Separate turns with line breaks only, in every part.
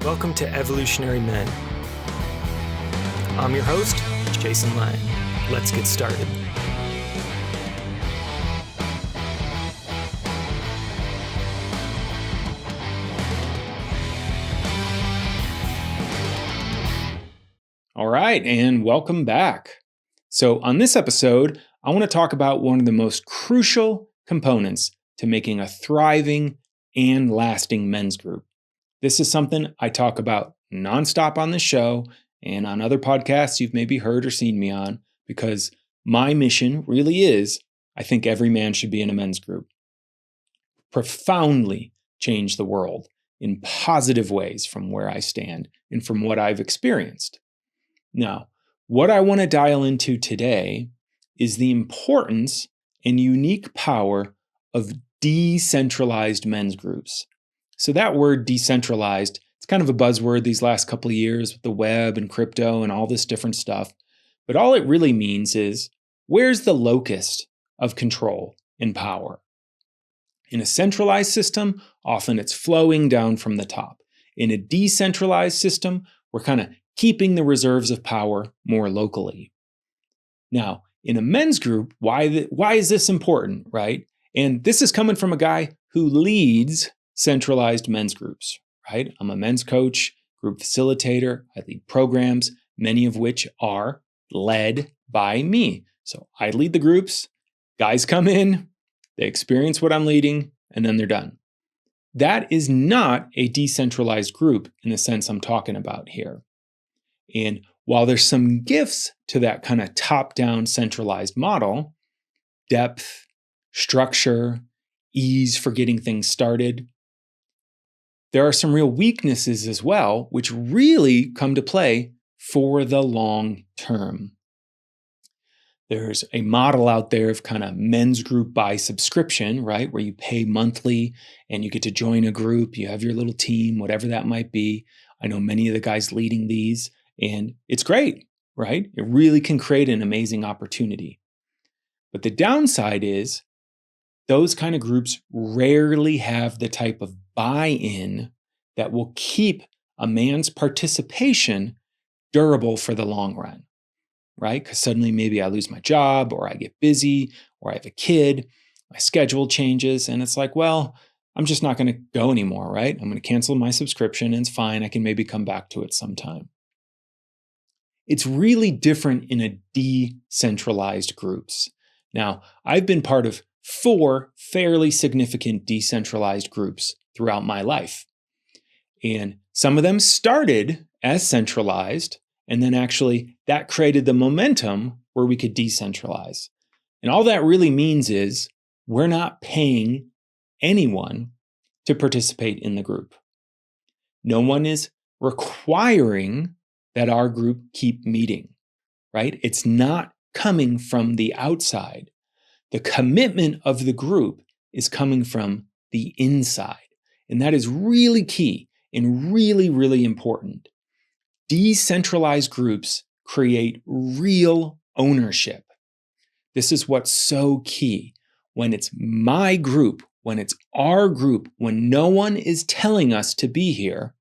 Welcome to Evolutionary Men. I'm your host, Jason Lang. Let's get started.
All right, and welcome back. So on this episode, I want to talk about one of the most crucial components to making a thriving and lasting men's group. This is something I talk about nonstop on this show and on other podcasts you've maybe heard or seen me on, because my mission really is, I think every man should be in a men's group. Profoundly change the world in positive ways from where I stand and from what I've experienced. Now, what I want to dial into today is the importance and unique power of decentralized men's groups. So that word decentralized, it's kind of a buzzword these last couple of years with the web and crypto and all this different stuff. But all it really means is, where's the locus of control and power? In a centralized system, often it's flowing down from the top. In a decentralized system, we're kind of keeping the reserves of power more locally. Now, in a men's group, why is this important, right? And this is coming from a guy who leads centralized men's groups, right? I'm a men's coach, group facilitator. I lead programs, many of which are led by me. So I lead the groups, guys come in, they experience what I'm leading, and then they're done. That is not a decentralized group in the sense I'm talking about here. And while there's some gifts to that kind of top-down centralized model, depth, structure, ease for getting things started, there are some real weaknesses as well, which really come to play for the long term. There's a model out there of kind of men's group by subscription, right? Where you pay monthly and you get to join a group, you have your little team, whatever that might be. I know many of the guys leading these, and it's great, right? It really can create an amazing opportunity. But the downside is those kind of groups rarely have the type of buy-in that will keep a man's participation durable for the long run, right? Because suddenly maybe I lose my job, or I get busy, or I have a kid, my schedule changes, and it's like, well, I'm just not going to go anymore, right? I'm going to cancel my subscription, and it's fine. I can maybe come back to it sometime. It's really different in a decentralized groups. Now, I've been part of 4 fairly significant decentralized groups throughout my life. And some of them started as centralized, and then actually that created the momentum where we could decentralize. And all that really means is we're not paying anyone to participate in the group. No one is requiring that our group keep meeting, right? It's not coming from the outside. The commitment of the group is coming from the inside. And that is really key and really, really important. Decentralized groups create real ownership. This is what's so key. When it's my group, when it's our group, when no one is telling us to be here,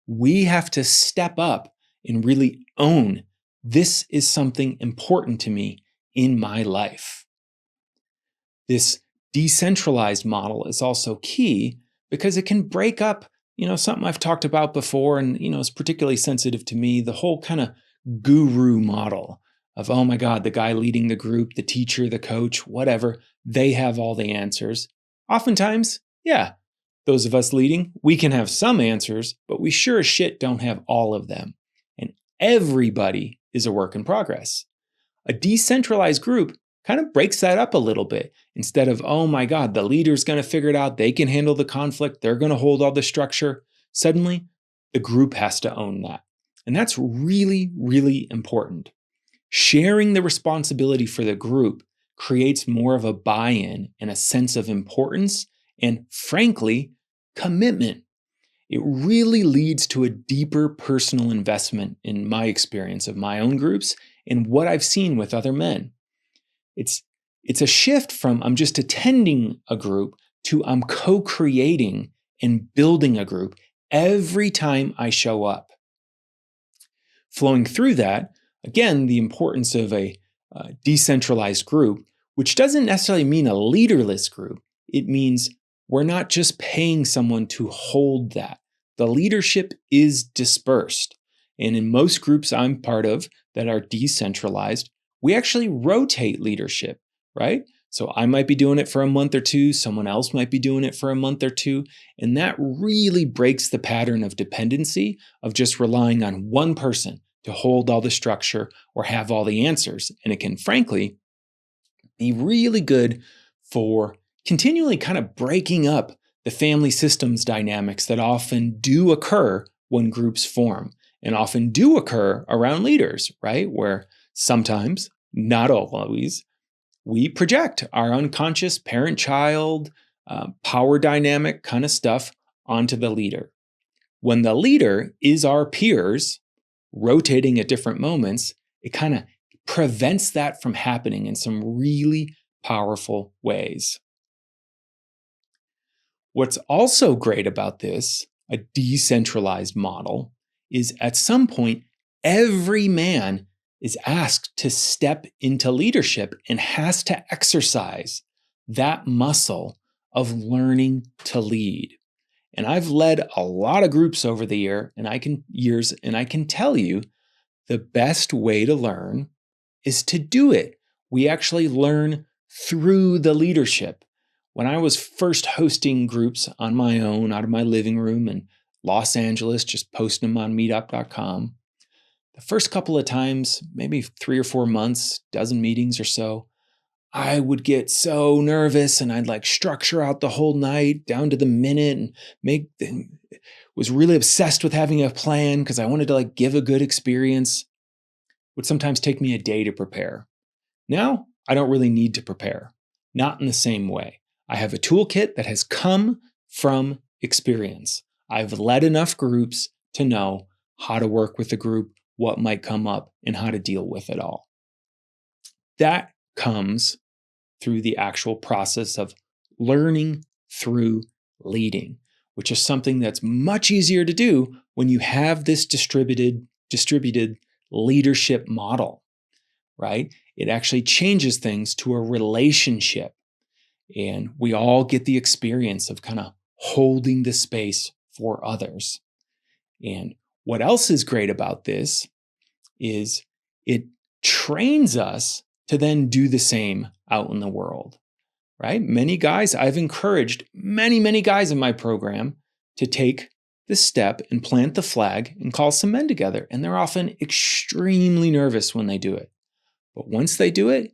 we have to step up and really own, this is something important to me in my life. This decentralized model is also key because it can break up, something I've talked about before and, is particularly sensitive to me, the whole kind of guru model of, oh my God, the guy leading the group, the teacher, the coach, whatever, they have all the answers. Oftentimes, yeah, those of us leading, we can have some answers, but we sure as shit don't have all of them. And everybody is a work in progress. A decentralized group kind of breaks that up a little bit. Instead of, oh my God, the leader's going to figure it out, they can handle the conflict, they're going to hold all the structure. Suddenly, the group has to own that. And that's really, really important. Sharing the responsibility for the group creates more of a buy-in and a sense of importance and, frankly, commitment. It really leads to a deeper personal investment in my experience of my own groups and what I've seen with other men. It's a shift from I'm just attending a group to I'm co-creating and building a group every time I show up. Flowing through that, again, the importance of a decentralized group, which doesn't necessarily mean a leaderless group. It means we're not just paying someone to hold that. The leadership is dispersed. And in most groups I'm part of that are decentralized, we actually rotate leadership, right? So I might be doing it for a month or two, someone else might be doing it for a month or two, and that really breaks the pattern of dependency of just relying on one person to hold all the structure or have all the answers. And it can, frankly, be really good for continually kind of breaking up the family systems dynamics that often do occur when groups form and often do occur around leaders, right? Where sometimes, not always, we project our unconscious parent-child, power dynamic kind of stuff onto the leader. When the leader is our peers, rotating at different moments, it kind of prevents that from happening in some really powerful ways. What's also great about this, a decentralized model, is at some point, every man is asked to step into leadership and has to exercise that muscle of learning to lead. And I've led a lot of groups over the years, and I can tell you the best way to learn is to do it. We actually learn through the leadership. When I was first hosting groups on my own out of my living room in Los Angeles, just posting them on meetup.com, the first couple of times, maybe 3 or 4 months, dozen meetings or so, I would get so nervous and I'd like structure out the whole night down to the minute and was really obsessed with having a plan because I wanted to like give a good experience. It would sometimes take me a day to prepare. Now, I don't really need to prepare, not in the same way. I have a toolkit that has come from experience. I've led enough groups to know how to work with a group, what might come up, and how to deal with it all. That comes through the actual process of learning through leading, which is something that's much easier to do when you have this distributed leadership model, right? It actually changes things to a relationship. And we all get the experience of kind of holding the space for others. And what else is great about this is it trains us to then do the same out in the world, right? Many guys, I've encouraged many guys in my program to take the step and plant the flag and call some men together. And they're often extremely nervous when they do it. But once they do it,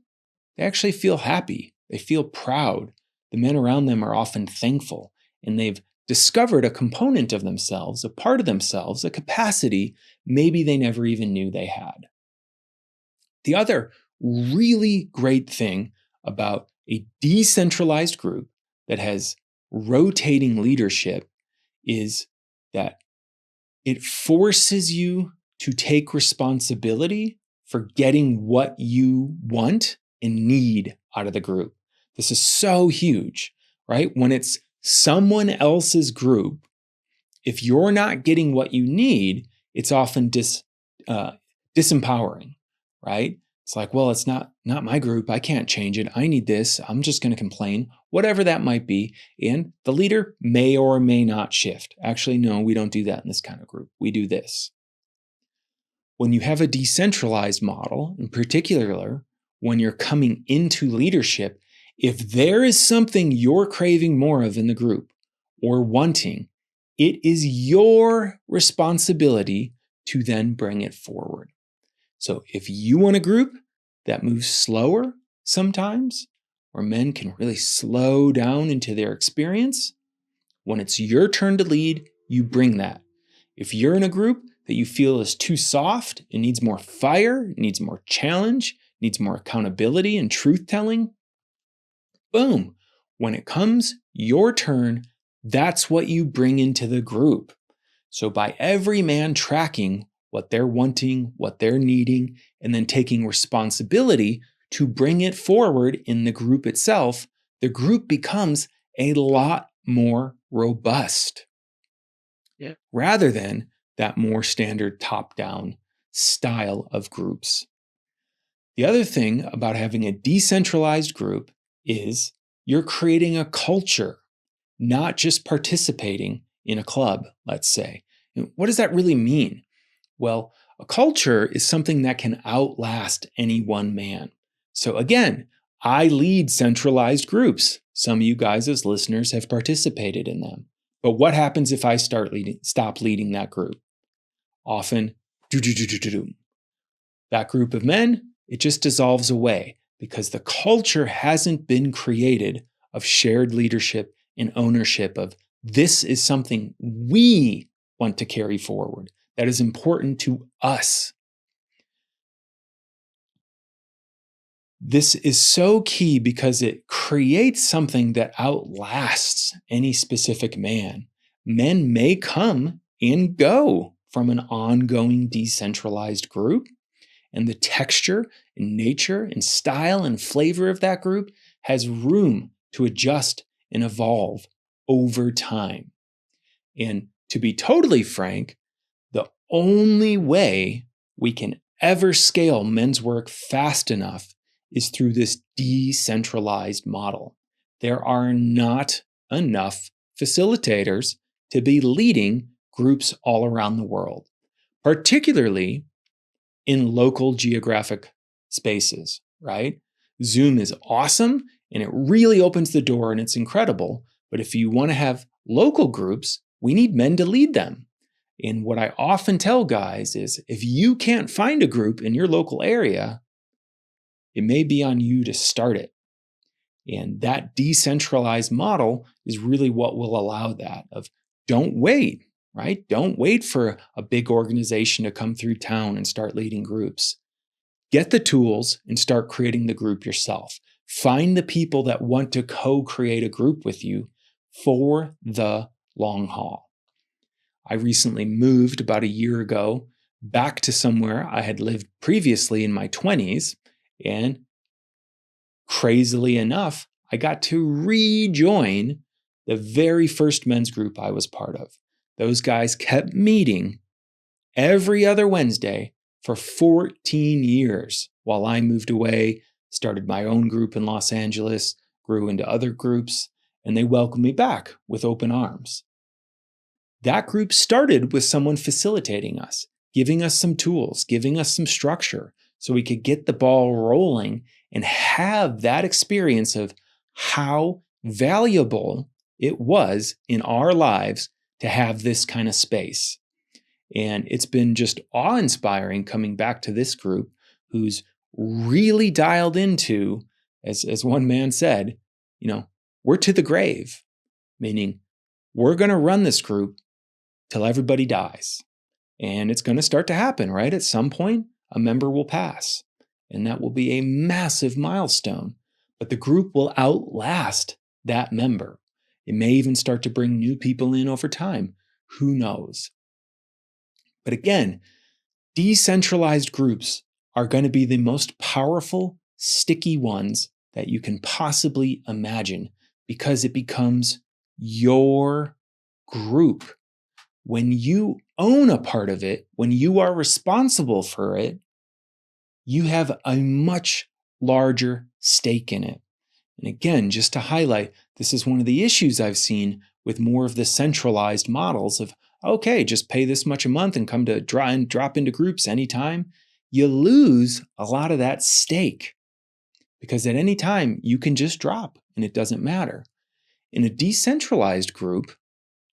they actually feel happy. They feel proud. The men around them are often thankful, and they've discovered a component of themselves, a part of themselves, a capacity maybe they never even knew they had. The other really great thing about a decentralized group that has rotating leadership is that it forces you to take responsibility for getting what you want and need out of the group. This is so huge, right? When it's someone else's group, if you're not getting what you need, it's often disempowering, right? It's like, well, it's not my group. I can't change it. I need this. I'm just going to complain, whatever that might be. And the leader may or may not shift. Actually, no, we don't do that in this kind of group. We do this. When you have a decentralized model, in particular, when you're coming into leadership, if there is something you're craving more of in the group or wanting, it is your responsibility to then bring it forward. So if you want a group that moves slower sometimes, where men can really slow down into their experience, when it's your turn to lead, you bring that. If you're in a group that you feel is too soft, it needs more fire, it needs more challenge, needs more accountability and truth-telling, boom. When it comes your turn, that's what you bring into the group. So by every man tracking what they're wanting, what they're needing, and then taking responsibility to bring it forward in the group itself, the group becomes a lot more robust. rather than that more standard top-down style of groups. The other thing about having a decentralized group is you're creating a culture, not just participating in a club, let's say. And what does that really mean? Well, a culture is something that can outlast any one man. So again, I lead centralized groups. Some of you guys as listeners have participated in them. But what happens if I stop leading that group? Often, that group of men, it just dissolves away because the culture hasn't been created of shared leadership and ownership of this is something we want to carry forward that is important to us. This is so key because it creates something that outlasts any specific man. Men may come and go from an ongoing decentralized group, and the texture and nature and style and flavor of that group has room to adjust and evolve over time. And to be totally frank, the only way we can ever scale men's work fast enough is through this decentralized model. There are not enough facilitators to be leading groups all around the world, particularly in local geographic spaces, right? Zoom is awesome and it really opens the door and it's incredible. But if you want to have local groups, we need men to lead them. And what I often tell guys is if you can't find a group in your local area, it may be on you to start it. And that decentralized model is really what will allow that of don't wait, right? Don't wait for a big organization to come through town and start leading groups. Get the tools and start creating the group yourself. Find the people that want to co-create a group with you for the long haul. I recently moved about a year ago back to somewhere I had lived previously in my 20s, and crazily enough, I got to rejoin the very first men's group I was part of. Those guys kept meeting every other Wednesday for 14 years while I moved away, started my own group in Los Angeles, grew into other groups, and they welcomed me back with open arms. That group started with someone facilitating us, giving us some tools, giving us some structure so we could get the ball rolling and have that experience of how valuable it was in our lives to have this kind of space. And it's been just awe-inspiring coming back to this group who's really dialed into, as one man said, we're to the grave, meaning we're going to run this group till everybody dies. And it's going to start to happen, right? At some point, a member will pass, and that will be a massive milestone. But the group will outlast that member. It may even start to bring new people in over time. Who knows? But again, decentralized groups are going to be the most powerful, sticky ones that you can possibly imagine because it becomes your group. When you own a part of it, when you are responsible for it, you have a much larger stake in it. And again, just to highlight, this is one of the issues I've seen with more of the centralized models of, okay, just pay this much a month and come to drop into groups anytime. You lose a lot of that stake because at any time you can just drop and it doesn't matter. In a decentralized group,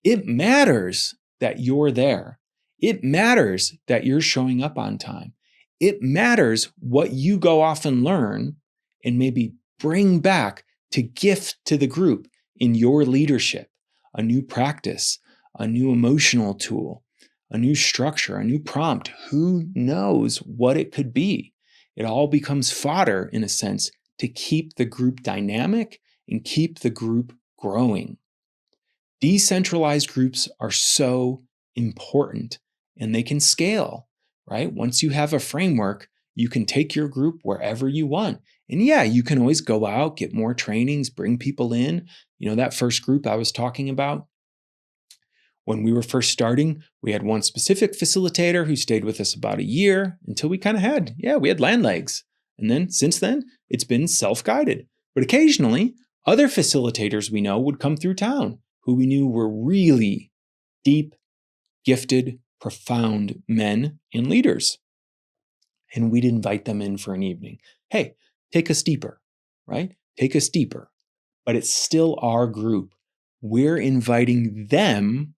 it matters that you're there. It matters that you're showing up on time. It matters what you go off and learn and maybe bring back to gift to the group in your leadership, a new practice, a new emotional tool, a new structure, a new prompt. Who knows what it could be? It all becomes fodder, in a sense, to keep the group dynamic and keep the group growing. Decentralized groups are so important and they can scale, right? Once you have a framework, you can take your group wherever you want. And yeah, you can always go out, get more trainings, bring people in. That first group I was talking about, When we were first starting, we had one specific facilitator who stayed with us about a year until we kind of we had land legs. And then since then, it's been self-guided. But occasionally, other facilitators we know would come through town who we knew were really deep, gifted, profound men and leaders. And we'd invite them in for an evening. Hey, take us deeper, right? Take us deeper. But it's still our group. We're inviting them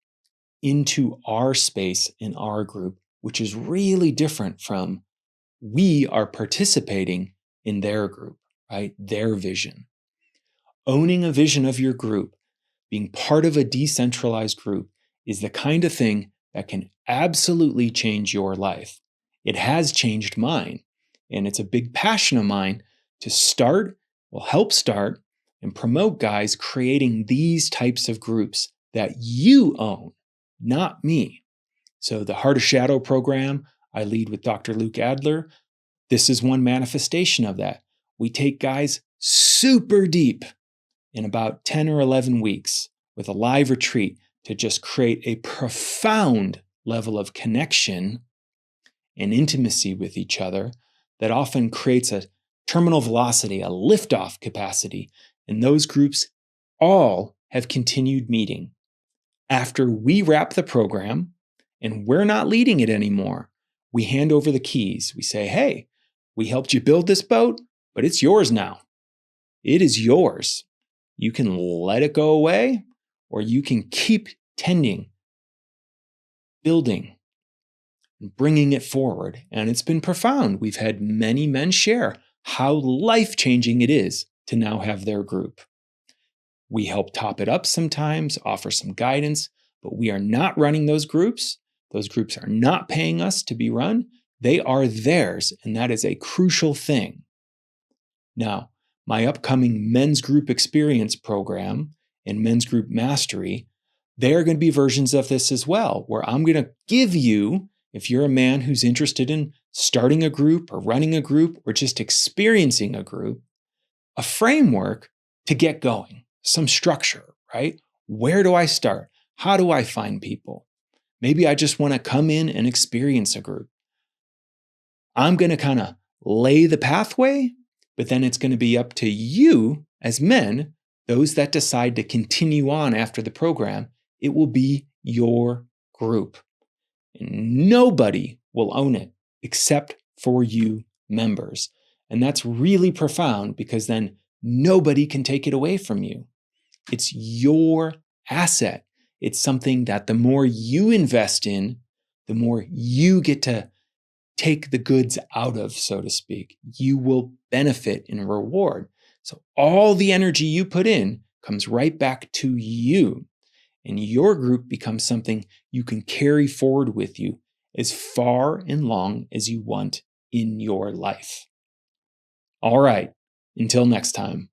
into our space in our group, which is really different from we are participating in their group, right? Their vision. Owning a vision of your group, being part of a decentralized group, is the kind of thing that can absolutely change your life. It has changed mine, and it's a big passion of mine to help start and promote guys creating these types of groups that you own, not me. So the Heart of Shadow program I lead with Dr. Luke Adler, this is one manifestation of that. We take guys super deep in about 10 or 11 weeks with a live retreat to just create a profound level of connection and intimacy with each other that often creates a terminal velocity, a liftoff capacity. And those groups all have continued meeting. After we wrap the program and we're not leading it anymore, we hand over the keys. We say, hey, we helped you build this boat, but it's yours now. It is yours. You can let it go away, or you can keep tending, building, and bringing it forward. And it's been profound. We've had many men share how life-changing it is to now have their group. We help top it up sometimes, offer some guidance, but we are not running those groups. Those groups are not paying us to be run. They are theirs, and that is a crucial thing. Now, my upcoming men's group experience program and men's group mastery, they are going to be versions of this as well, where I'm going to give you, if you're a man who's interested in starting a group or running a group or just experiencing a group, a framework to get going, some structure, right? Where do I start? How do I find people? Maybe I just want to come in and experience a group. I'm going to kind of lay the pathway, but then it's going to be up to you as men, those that decide to continue on after the program. It will be your group. And nobody will own it except for you members. And that's really profound because then nobody can take it away from you. It's your asset. It's something that the more you invest in, the more you get to take the goods out of, so to speak. You will benefit and reward. So all the energy you put in comes right back to you. And your group becomes something you can carry forward with you as far and long as you want in your life. All right, until next time.